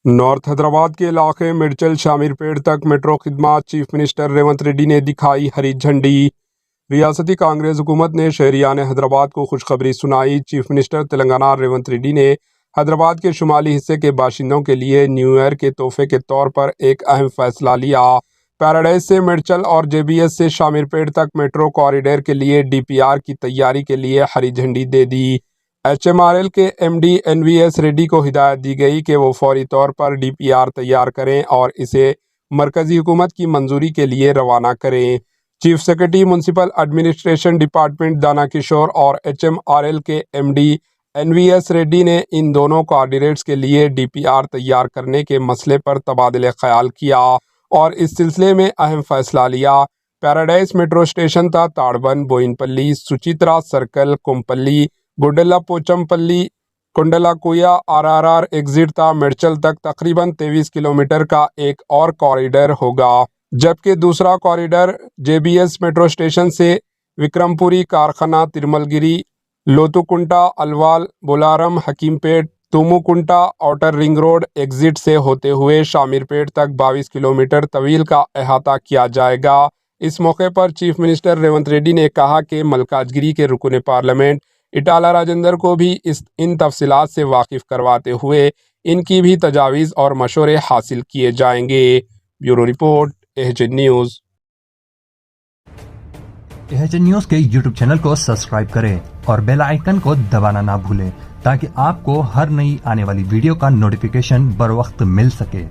North Hyderabad کے علاقے میڈچل شامیر پیٹ تک میٹرو خدمات چیف منسٹر ریونت ریڈی نے دکھائی ہری جھنڈی۔ ریاستی کانگریس حکومت نے شہریان حیدرآباد کو خوشخبری سنائی۔ چیف منسٹر تلنگانہ ریونت ریڈی نے حیدرآباد کے شمالی حصے کے باشندوں کے لیے نیو ایئر کے تحفے کے طور پر ایک اہم فیصلہ لیا۔ پیراڈائز سے میڈچل اور جے بی ایس سے شامیر پیٹ تک میٹرو کوریڈور کے لیے ڈی پی آر کی تیاری کے لیے ہری جھنڈی دے دی۔ ایچ ایم آر ایل کے M D N V S ready کو ہدایت دی گئی کہ وہ فوری طور پر ڈی پی آر تیار کریں اور اسے مرکزی حکومت کی منظوری کے لیے روانہ کریں۔ Chief secretary municipal administration department دانا کشور اور ایچ ایم آر ایل کے M D N V S ready نے ان دونوں کوریڈورز کے لیے ڈی پی آر تیار کرنے کے مسئلے پر تبادلہ خیال کیا اور اس سلسلے میں اہم فیصلہ لیا۔ پیراڈائز میٹرو اسٹیشن تا تاڑبن، بوئن پلی، سچیترا سرکل، کومپلی، گڈلا پوچم پلی، کنڈلا Koya, are are are exit تا میڈچل تک تقریباً 23 کلومیٹر کا ایک اور کوریڈور ہوگا، جبکہ دوسرا corridor J B S metro station سے وکرم پوری، کارخانہ، ترمل گیری، لوتوکنٹا، الوال، بولارم، حکیم پیٹ، توموکنٹا آؤٹر رنگ روڈ ایگزٹ سے ہوتے ہوئے شامیر پیٹ تک 22 کلومیٹر طویل کا احاطہ کیا جائے گا۔ اس موقع پر چیف منسٹر ریونت ریڈی نے کہا کہ ملکاج گیری کے رکن پارلیمنٹ اٹالہ راجندر کو بھی ان تفصیلات سے واقف کرواتے ہوئے ان کی بھی تجاویز اور مشورے حاصل کیے جائیں گے۔ Bureau report, H News. H News کے یوٹیوب چینل کو سبسکرائب کریں اور بیل آئیکن کو دبانا نہ بھولیں تاکہ آپ کو ہر نئی آنے والی ویڈیو کا نوٹیفیکیشن بر وقت مل سکے۔